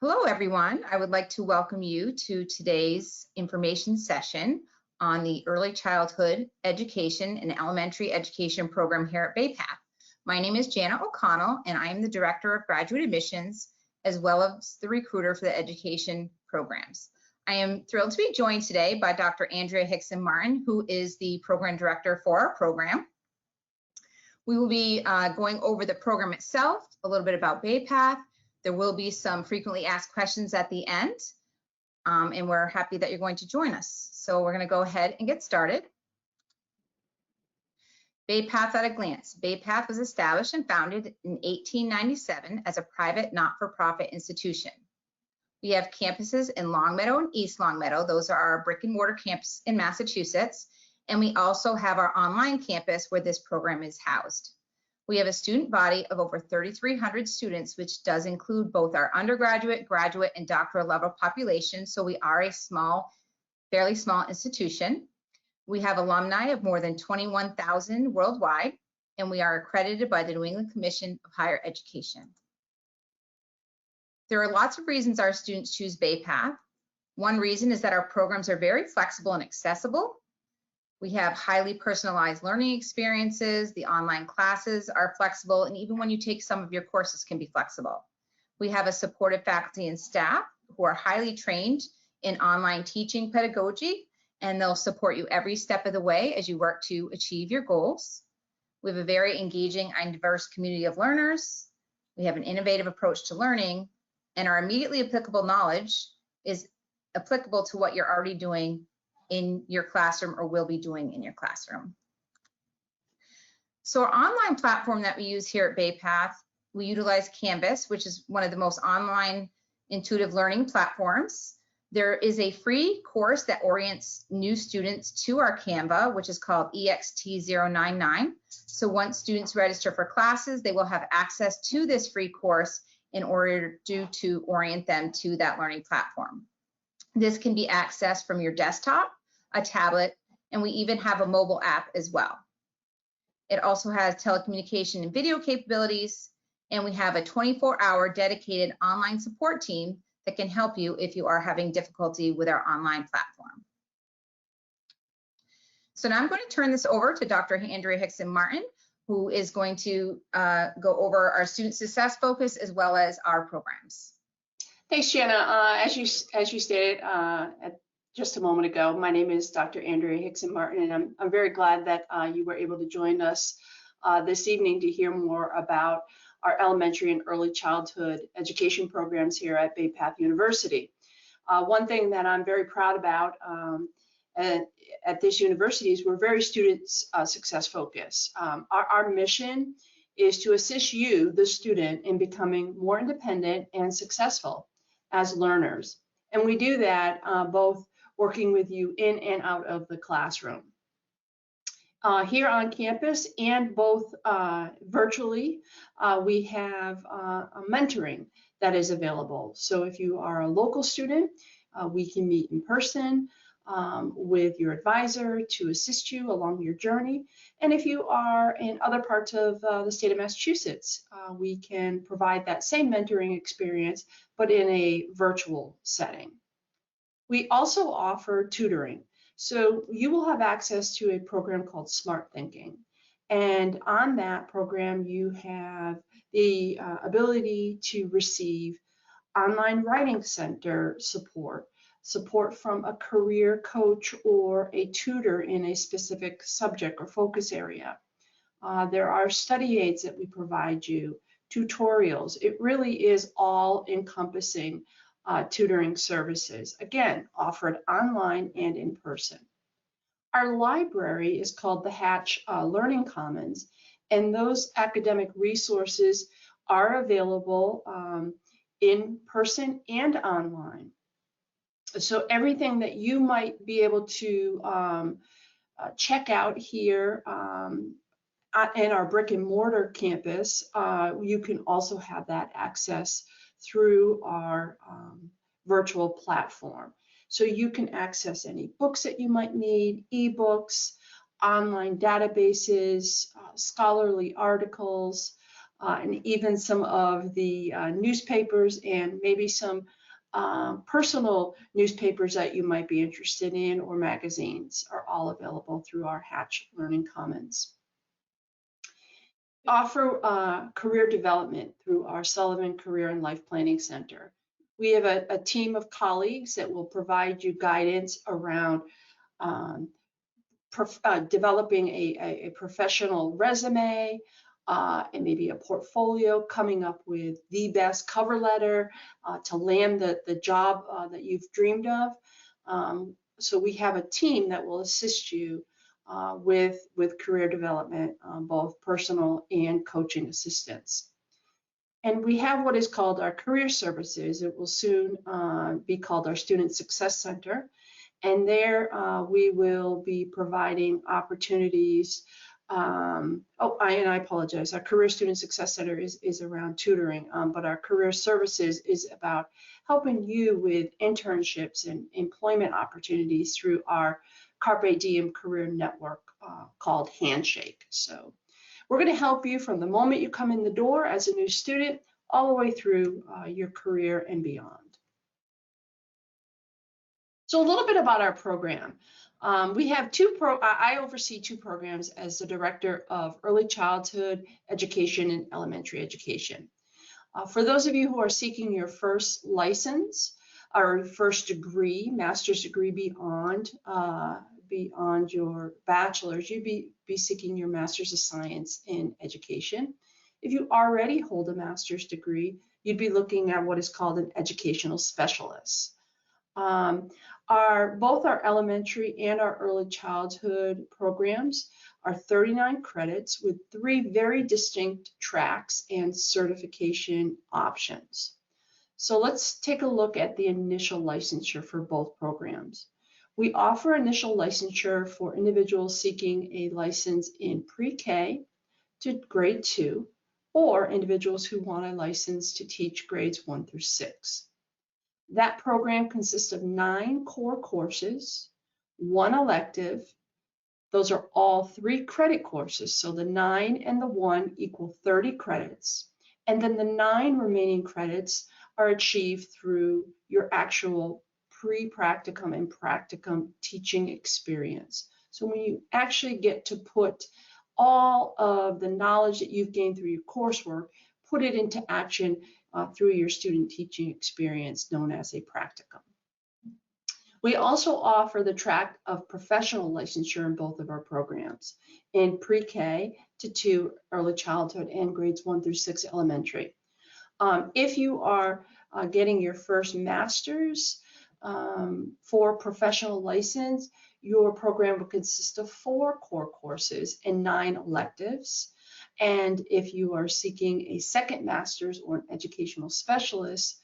Hello, everyone. I would like to welcome you to today's information session on the Early Childhood Education and Elementary Education program here at Bay Path. My name is Jana O'Connell, and I am the Director of Graduate Admissions, as well as the recruiter for the education programs. I am thrilled to be joined today by Dr. Andrea Hickson Martin, who is the Program Director for our program. We will be going over the program itself, a little bit about Bay Path. There will be some frequently asked questions at the end, and we're happy that you're going to join us. So we're going to go ahead and get started. Bay Path at a glance. Bay Path was established and founded in 1897 as a private not-for-profit institution. We have campuses in Longmeadow and East Longmeadow. Those are our brick and mortar camps in Massachusetts. And we also have our online campus where this program is housed. We have a student body of over 3,300 students, which does include both our undergraduate, graduate, and doctoral level population. So we are a small, fairly small institution. We have alumni of more than 21,000 worldwide, and we are accredited by the New England Commission of Higher Education. There are lots of reasons our students choose Bay Path. One reason is that our programs are very flexible and accessible. We have highly personalized learning experiences. The online classes are flexible, and even when you take some of your courses can be flexible. We have a supportive faculty and staff who are highly trained in online teaching pedagogy, and they'll support you every step of the way as you work to achieve your goals. We have a very engaging and diverse community of learners. We have an innovative approach to learning, and our immediately applicable knowledge is applicable to what you're already doing in your classroom or will be doing in your classroom. So our online platform that we use here at Bay Path, we utilize Canvas, which is one of the most online intuitive learning platforms. There is a free course that orients new students to our Canva, which is called EXT099. So once students register for classes, they will have access to this free course in order to orient them to that learning platform. This can be accessed from your desktop, a tablet, and we even have a mobile app as well. It also has telecommunication and video capabilities, and we have a 24-hour dedicated online support team that can help you if you are having difficulty with our online platform. So now I'm going to turn this over to Dr. Andrea Hickson Martin, who is going to go over our student success focus as well as our programs. Thanks, Jana. As you stated just a moment ago, my name is Dr. Andrea Hickson Martin, and I'm very glad that you were able to join us this evening to hear more about our elementary and early childhood education programs here at Bay Path University. One thing that I'm very proud about at this university is we're very student success focused. Our mission is to assist you, the student, in becoming more independent and successful as learners. And we do that both working with you in and out of the classroom. Here on campus and both virtually, we have a mentoring that is available. So if you are a local student, we can meet in person with your advisor to assist you along your journey. And if you are in other parts of the state of Massachusetts, we can provide that same mentoring experience, but in a virtual setting. We also offer tutoring. So you will have access to a program called Smart Thinking. And on that program, you have the ability to receive online writing center support from a career coach or a tutor in a specific subject or focus area. There are study aids that we provide you, tutorials. It really is all encompassing tutoring services, again, offered online and in person. Our library is called the Hatch Learning Commons, and those academic resources are available in person and online. So everything that you might be able to check out here in our brick and mortar campus, you can also have that access through our virtual platform. So you can access any books that you might need, ebooks, online databases, scholarly articles, and even some of the newspapers and maybe some personal newspapers that you might be interested in, or magazines, are all available through our Hatch Learning Commons. We offer career development through our Sullivan Career and Life Planning Center. We have a team of colleagues that will provide you guidance around developing a professional resume, and maybe a portfolio, coming up with the best cover letter to land the job that you've dreamed of. So we have a team that will assist you with career development, both personal and coaching assistance. And we have what is called our career services. It will soon be called our Student Success Center. And there we will be providing opportunities. I apologize. Our Career Student Success Center is around tutoring, but our career services is about helping you with internships and employment opportunities through our Carpe Diem career network called Handshake. So we're going to help you from the moment you come in the door as a new student all the way through your career and beyond. So a little bit about our program. We have I oversee two programs as the Director of Early Childhood Education and Elementary Education. For those of you who are seeking your first license or first degree, master's degree beyond your bachelor's, you'd be seeking your Master's of Science in Education. If you already hold a master's degree, you'd be looking at what is called an educational specialist. Both our elementary and our early childhood programs are 39 credits with 3 very distinct tracks and certification options. So let's take a look at the initial licensure for both programs. We offer initial licensure for individuals seeking a license in pre-K to grade 2, or individuals who want a license to teach grades 1 through 6. That program consists of 9 core courses, 1 elective. Those are all 3 credit courses. So the 9 and the 1 equal 30 credits. And then the 9 remaining credits are achieved through your actual pre-practicum and practicum teaching experience. So when you actually get to put all of the knowledge that you've gained through your coursework, put it into action through your student teaching experience known as a practicum. We also offer the track of professional licensure in both of our programs, in pre-K to 2 early childhood and grades 1 through 6 elementary. If you are getting your first master's for professional license, your program will consist of 4 core courses and 9 electives. And if you are seeking a second master's or an educational specialist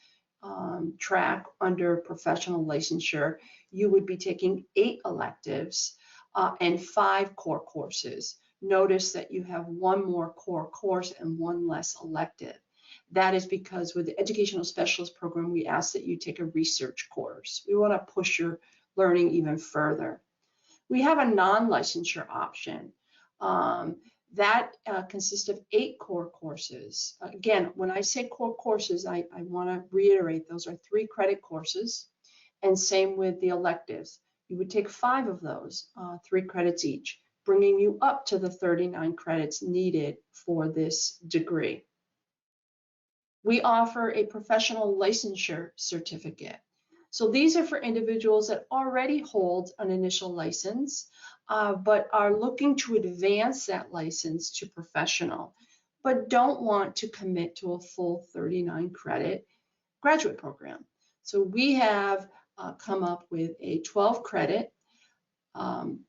track under professional licensure, you would be taking 8 electives and 5 core courses. Notice that you have 1 more core course and 1 less elective. That is because with the educational specialist program, we ask that you take a research course. We want to push your learning even further. We have a non-licensure option. That consists of 8 core courses. Again, when I say core courses, I want to reiterate those are 3 credit courses, and same with the electives. You would take 5 of those, 3 credits each, bringing you up to the 39 credits needed for this degree. We offer a professional licensure certificate. So these are for individuals that already hold an initial license, but are looking to advance that license to professional, but don't want to commit to a full 39 credit graduate program. So we have come up with a 12 credit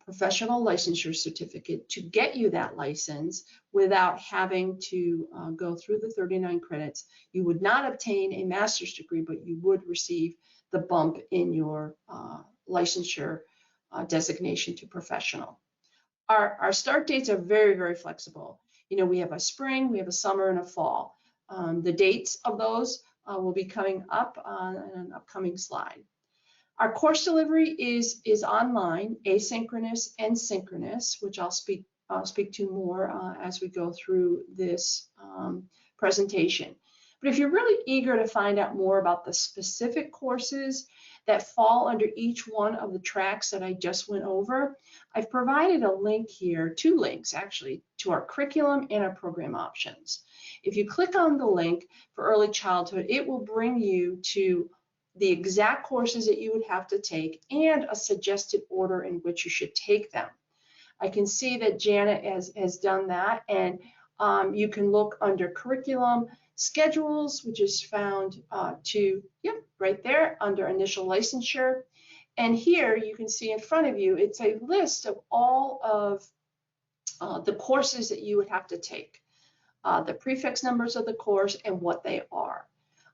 professional licensure certificate to get you that license without having to go through the 39 credits. You would not obtain a master's degree, but you would receive the bump in your licensure designation to professional. Our start dates are very, very flexible. You know, we have a spring, we have a summer, and a fall. The dates of those will be coming up on an upcoming slide. Our course delivery is online, asynchronous and synchronous, which I'll speak to more as we go through this presentation. But if you're really eager to find out more about the specific courses that fall under each one of the tracks that I just went over, I've provided a link here, 2 links actually, to our curriculum and our program options. If you click on the link for early childhood, it will bring you to the exact courses that you would have to take and a suggested order in which you should take them. I can see that Janet has done that, and you can look under curriculum schedules, which is found right there under initial licensure. And here you can see in front of you, it's a list of all of the courses that you would have to take, the prefix numbers of the course and what they are.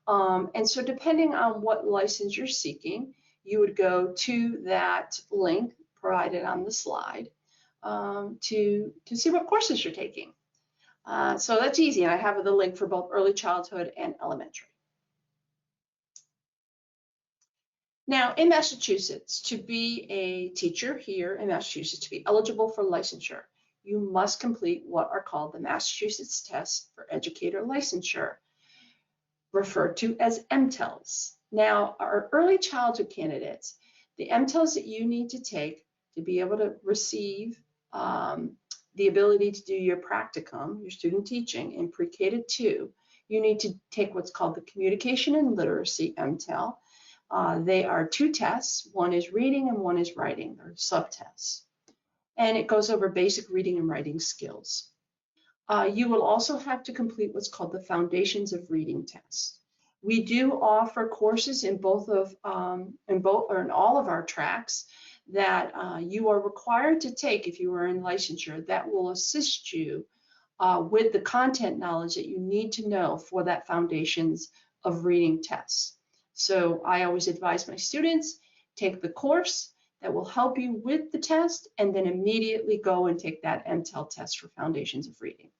And so depending on what license you're seeking, you would go to that link provided on the slide to see what courses you're taking. So that's easy, and I have the link for both early childhood and elementary. Now, in Massachusetts, to be a teacher here in Massachusetts, to be eligible for licensure, you must complete what are called the Massachusetts Tests for Educator Licensure, referred to as MTELs. Now, our early childhood candidates, the MTELs that you need to take to be able to receive the ability to do your practicum, your student teaching in pre-K to 2, you need to take what's called the Communication and Literacy MTEL. They are 2 tests. One is reading and one is writing, or subtests. And it goes over basic reading and writing skills. You will also have to complete what's called the Foundations of Reading test. We do offer courses in all of our tracks that you are required to take if you are in licensure that will assist you with the content knowledge that you need to know for that Foundations of Reading test. So I always advise my students, take the course that will help you with the test, and then immediately go and take that MTEL test for Foundations of Reading.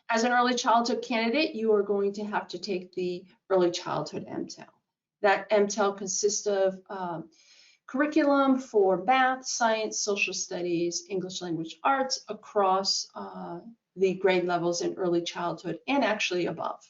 As an early childhood candidate, you are going to have to take the early childhood MTEL. That MTEL consists of curriculum for math, science, social studies, English language arts across the grade levels in early childhood and actually above.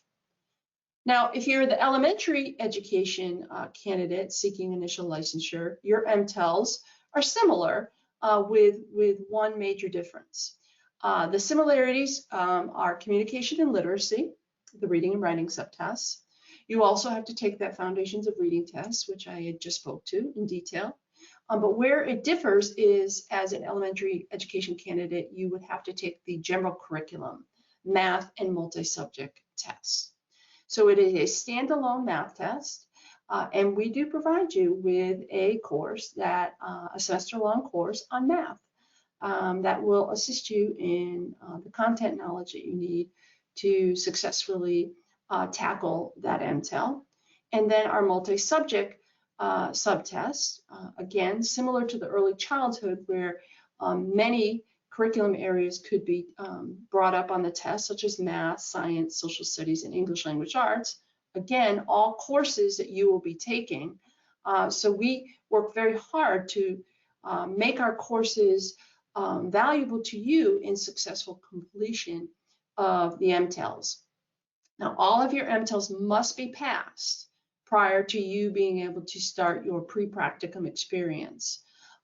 Now, if you're the elementary education candidate seeking initial licensure, your MTELs are similar with one major difference. The similarities are communication and literacy, the reading and writing subtests. You also have to take that Foundations of Reading test, which I had just spoke to in detail. But where it differs is, as an elementary education candidate, you would have to take the general curriculum, math, and multi-subject tests. So it is a standalone math test, and we do provide you with a course a semester-long course on math that will assist you in the content knowledge that you need to successfully tackle that MTEL. And then our multi-subject subtests, again, similar to the early childhood, where many curriculum areas could be brought up on the test, such as math, science, social studies, and English language arts. Again, all courses that you will be taking. So we work very hard to make our courses valuable to you in successful completion of the MTELs. Now, all of your MTELs must be passed prior to you being able to start your pre-practicum experience.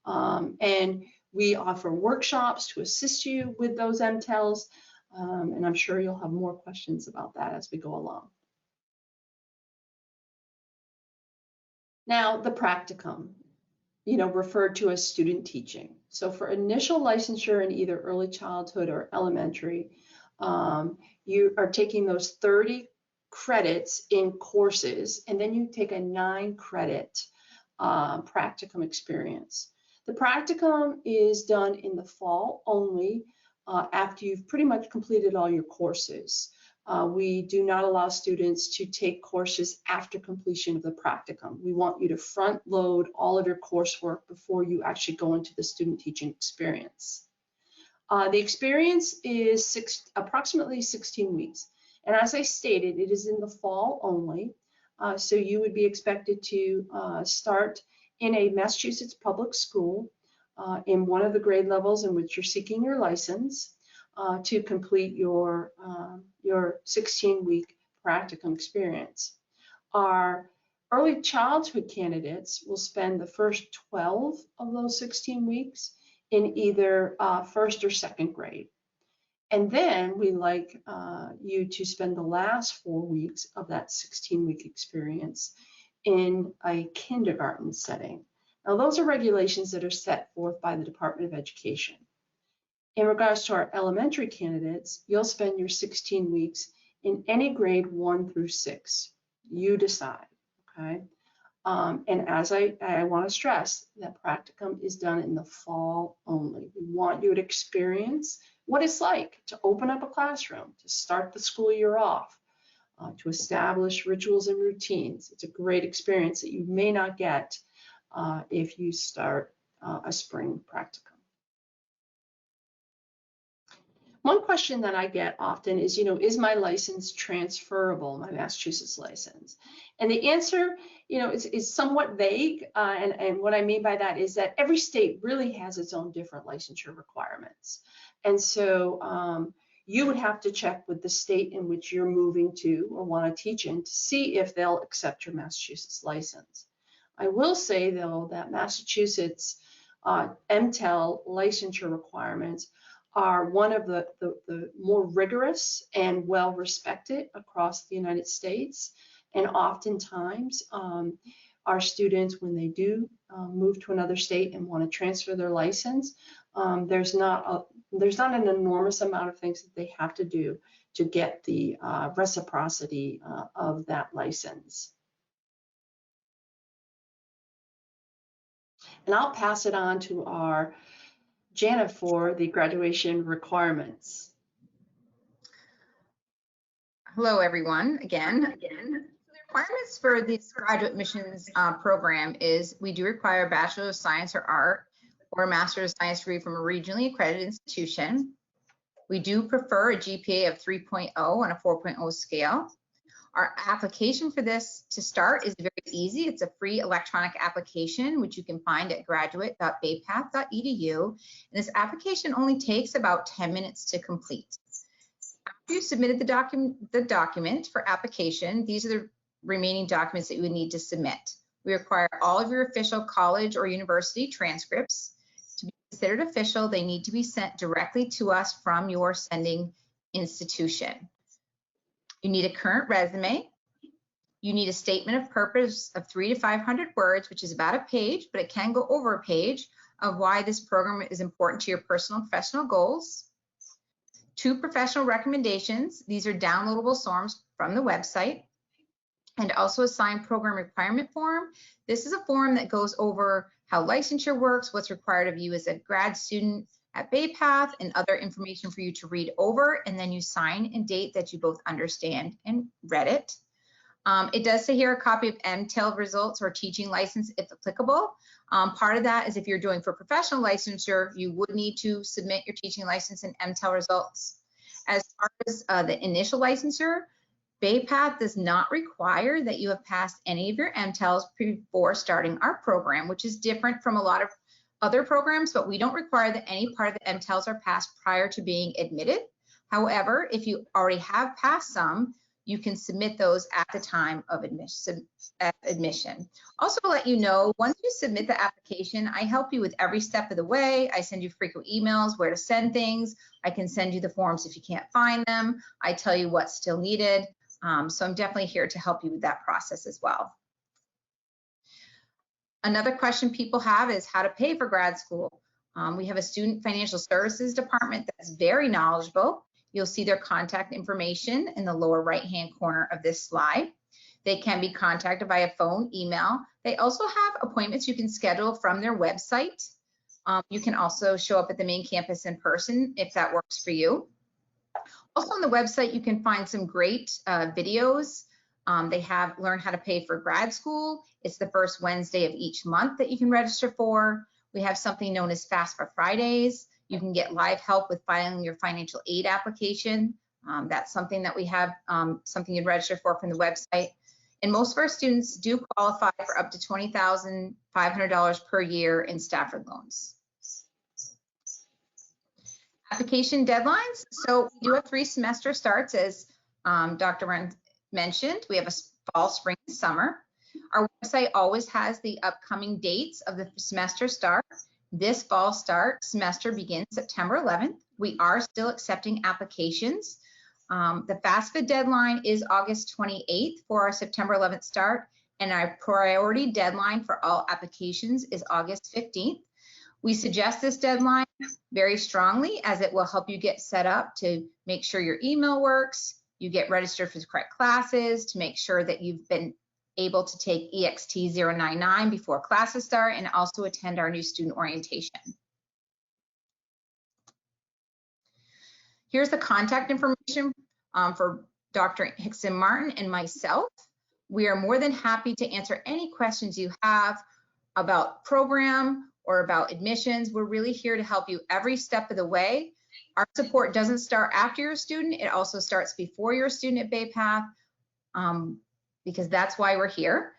And we offer workshops to assist you with those MTELs, and I'm sure you'll have more questions about that as we go along. Now, the practicum, referred to as student teaching. So for initial licensure in either early childhood or elementary, you are taking those 30 credits in courses, and then you take a 9-credit practicum experience. The practicum is done in the fall only after you've pretty much completed all your courses. We do not allow students to take courses after completion of the practicum. We want you to front load all of your coursework before you actually go into the student teaching experience. The experience is approximately 16 weeks. And as I stated, it is in the fall only. So you would be expected to start in a Massachusetts public school in one of the grade levels in which you're seeking your license. to complete your 16-week practicum experience. Our early childhood candidates will spend the first 12 of those 16 weeks in either first or second grade. And then we like you to spend the last 4 weeks of that 16-week experience in a kindergarten setting. Now, those are regulations that are set forth by the Department of Education. In regards to our elementary candidates, you'll spend your 16 weeks in any grade 1 through 6. You decide, okay? And as I want to stress, that practicum is done in the fall only. We want you to experience what it's like to open up a classroom, to start the school year off, to establish rituals and routines. It's a great experience that you may not get if you start a spring practicum. One question that I get often is, is my license transferable, my Massachusetts license? And the answer, is somewhat vague. And what I mean by that is that every state really has its own different licensure requirements. And so you would have to check with the state in which you're moving to or want to teach in to see if they'll accept your Massachusetts license. I will say, though, that Massachusetts MTEL licensure requirements are one of the more rigorous and well respected across the United States. And oftentimes our students, when they do move to another state and want to transfer their license, there's not an enormous amount of things that they have to do to get the reciprocity of that license. And I'll pass it on to our Jana for the graduation requirements. Hello, everyone. Again. The requirements for this graduate admissions program is we do require a Bachelor of Science or Art or a Master of Science degree from a regionally accredited institution. We do prefer a GPA of 3.0 on a 4.0 scale. Our application for this to start is very easy. It's a free electronic application, which you can find at graduate.baypath.edu. And this application only takes about 10 minutes to complete. After you submitted the document for application, these are the remaining documents that you would need to submit. We require all of your official college or university transcripts. To be considered official, they need to be sent directly to us from your sending institution. You need a current resume. You need a statement of purpose of 300 to 500 words, which is about a page, but it can go over a page, of why this program is important to your personal and professional goals. 2 professional recommendations. These are downloadable forms from the website. And also a signed program requirement form. This is a form that goes over how licensure works, what's required of you as a grad student at BayPath, and other information for you to read over, and then you sign and date that you both understand and read it. It does say here a copy of MTEL results or teaching license if applicable. Part of that is if you're doing for professional licensure, you would need to submit your teaching license and MTEL results. As far as the initial licensure, BayPath does not require that you have passed any of your MTELs before starting our program, which is different from a lot of other programs, but we don't require that any part of the MTELs are passed prior to being admitted. However, if you already have passed some, you can submit those at the time of admission. Also to let you know, once you submit the application, I help you with every step of the way. I send you frequent emails where to send things. I can send you the forms if you can't find them. I tell you what's still needed. So I'm definitely here to help you with that process as well. Another question people have is how to pay for grad school. We have a student financial services department that's very knowledgeable. You'll see their contact information in the lower right-hand corner of this slide. They can be contacted via phone, email. They also have appointments you can schedule from their website. You can also show up at the main campus in person if that works for you. Also on the website, you can find some great videos. They have Learn How to Pay for Grad School. It's the first Wednesday of each month that you can register for. We have something known as FAFSA Fridays. You can get live help with filing your financial aid application. That's something that we have, something you'd register for from the website. And most of our students do qualify for up to $20,500 per year in Stafford loans. Application deadlines. So we do have 3 semester starts, as Dr. Wren mentioned. We have a fall, spring, and summer. Our website always has the upcoming dates of the semester start. This fall start semester begins September 11th. We are still accepting applications. The FAFSA deadline is August 28th for our September 11th start, and our priority deadline for all applications is August 15th. We suggest this deadline very strongly, as it will help you get set up to make sure your email works, you get registered for the correct classes, to make sure that you've been able to take EXT 099 before classes start, and also attend our new student orientation. Here's the contact information for Dr. Hickson Martin and myself. We are more than happy to answer any questions you have about program or about admissions. We're really here to help you every step of the way. Our support doesn't start after you're a student. It also starts before you're a student at Bay Path, because that's why we're here.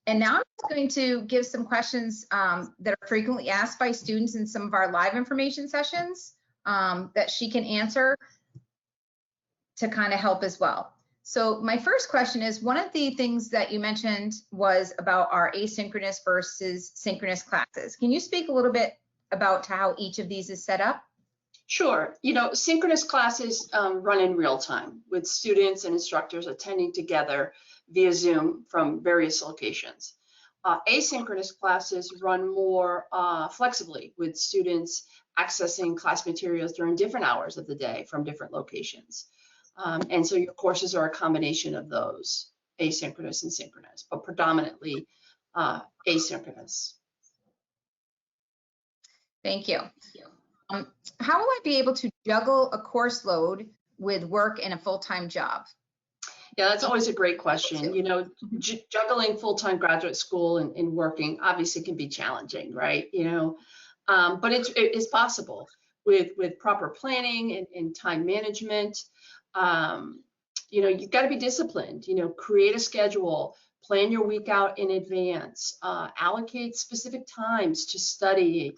And now I'm going to give some questions that are frequently asked by students in some of our live information sessions that she can answer to kind of help as well. So my first question is, one of the things that you mentioned was about our asynchronous versus synchronous classes. Can you speak a little bit about how each of these is set up? Sure. You know, synchronous classes run in real time with students and instructors attending together via Zoom from various locations. Asynchronous classes run more flexibly with students accessing class materials during different hours of the day from different locations. And so your courses are a combination of those, asynchronous and synchronous, but predominantly asynchronous. Thank you. How will I be able to juggle a course load with work and a full-time job? Yeah, that's always a great question. You know, juggling full-time graduate school and working obviously can be challenging, right? You know, but it's possible with proper planning and time management. You know, you've got to be disciplined. You know, create a schedule, plan your week out in advance, allocate specific times to study.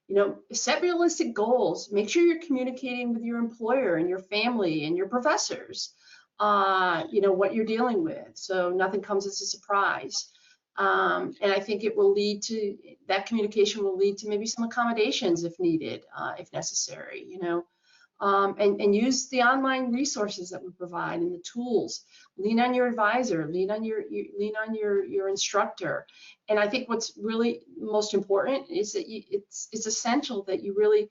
You know, set realistic goals. Make sure you're communicating with your employer and your family and your professors, you know, what you're dealing with, so nothing comes as a surprise. And I think it will lead to, that communication will lead to maybe some accommodations if needed, if necessary, you know. And use the online resources that we provide and the tools. Lean on your advisor, lean on your instructor. And I think what's really most important is that it's essential that you really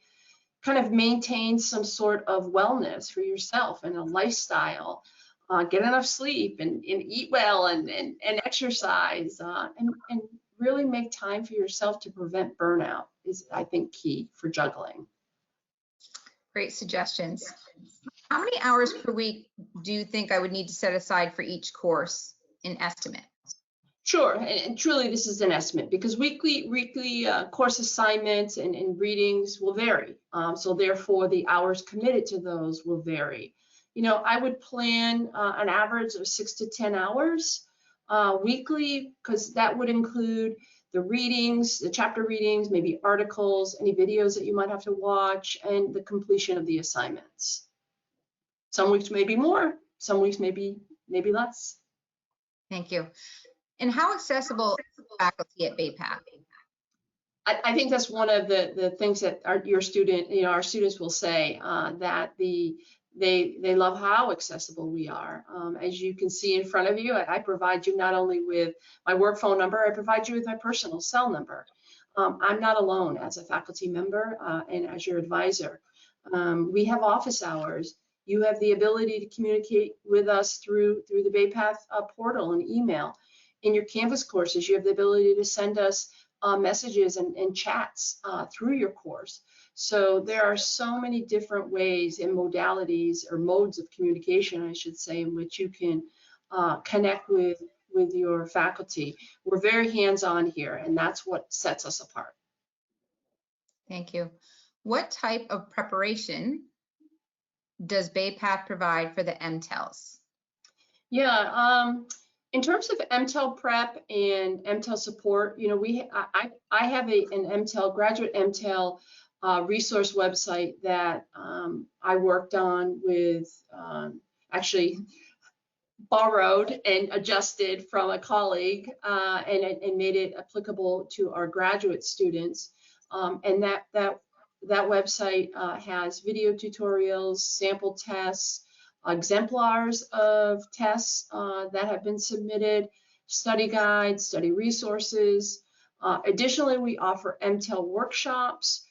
kind of maintain some sort of wellness for yourself and a lifestyle. Get enough sleep and eat well and exercise and really make time for yourself to prevent burnout is, I think, key for juggling. Great suggestions. How many hours per week do you think I would need to set aside for each course in estimate? Sure, and truly this is an estimate because weekly course assignments and readings will vary. So therefore the hours committed to those will vary. You know, I would plan an average of 6 to 10 hours weekly, because that would include the readings, the chapter readings, maybe articles, any videos that you might have to watch, and the completion of the assignments. Some weeks may be more, some weeks maybe less. Thank you. And how accessible is faculty at Bay Path? I think that's one of the things that our students will say, that they love how accessible we are. As you can see in front of you, I provide you not only with my work phone number, I provide you with my personal cell number. I'm not alone as a faculty member and as your advisor. We have office hours. You have the ability to communicate with us through the Bay Path portal and email. In your Canvas courses, you have the ability to send us messages and chats through your course. So there are so many different ways and modalities or modes of communication, I should say, in which you can connect with your faculty. We're very hands-on here, and that's what sets us apart. Thank you. What type of preparation does Bay Path provide for the MTELs? Yeah, in terms of MTEL prep and MTEL support, you know, I have an MTEL, graduate MTEL resource website that I worked on with, actually borrowed and adjusted from a colleague, and made it applicable to our graduate students. And that website has video tutorials, sample tests, exemplars of tests that have been submitted, study guides, study resources. Additionally, we offer MTEL workshops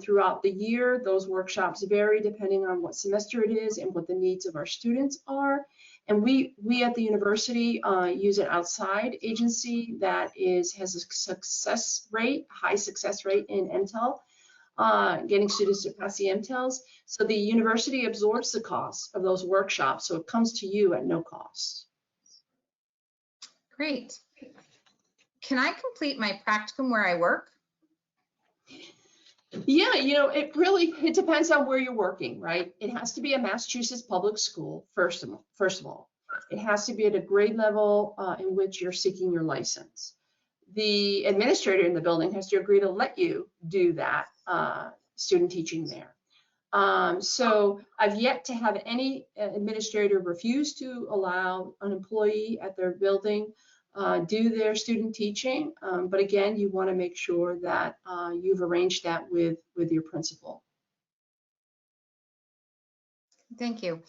throughout the year. Those workshops vary depending on what semester it is and what the needs of our students are. And we at the university use an outside agency that has a high success rate in MTEL, getting students to pass the MTELs. So the university absorbs the cost of those workshops, so it comes to you at no cost. Great. Can I complete my practicum where I work? Yeah, it depends on where you're working, right? It has to be a Massachusetts public school, first of all. It has to be at a grade level in which you're seeking your license. The administrator in the building has to agree to let you do that student teaching there. So I've yet to have any administrator refuse to allow an employee at their building do their student teaching. But again, you want to make sure that you've arranged that with your principal. Thank you.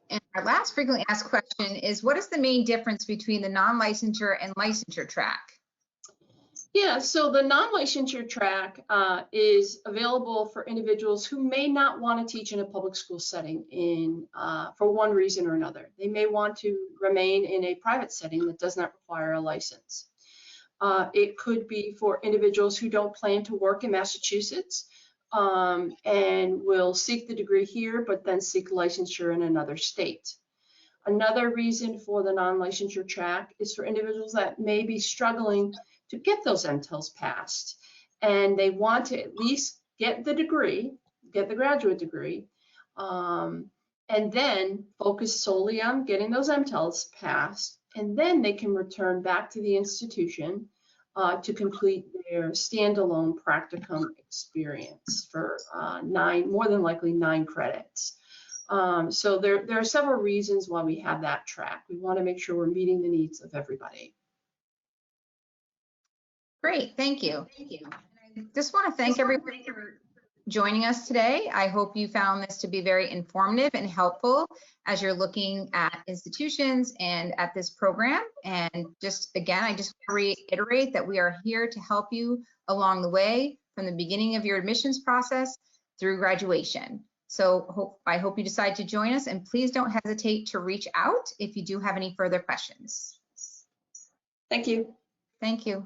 And our last frequently asked question is, what is the main difference between the non-licensure and licensure track? Yeah, so the non-licensure track is available for individuals who may not want to teach in a public school setting for one reason or another. They may want to remain in a private setting that does not require a license. It could be for individuals who don't plan to work in Massachusetts and will seek the degree here, but then seek licensure in another state. Another reason for the non-licensure track is for individuals that may be struggling to get those MTELs passed, and they want to at least get the degree, get the graduate degree, and then focus solely on getting those MTELs passed, and then they can return back to the institution to complete their standalone practicum experience for more than likely 9 credits. So there are several reasons why we have that track. We want to make sure we're meeting the needs of everybody. Great, thank you. I just want to thank everyone for joining us today. I hope you found this to be very informative and helpful as you're looking at institutions and at this program. And just again, I just want to reiterate that we are here to help you along the way from the beginning of your admissions process through graduation. So I hope you decide to join us, and please don't hesitate to reach out if you do have any further questions. Thank you. Thank you.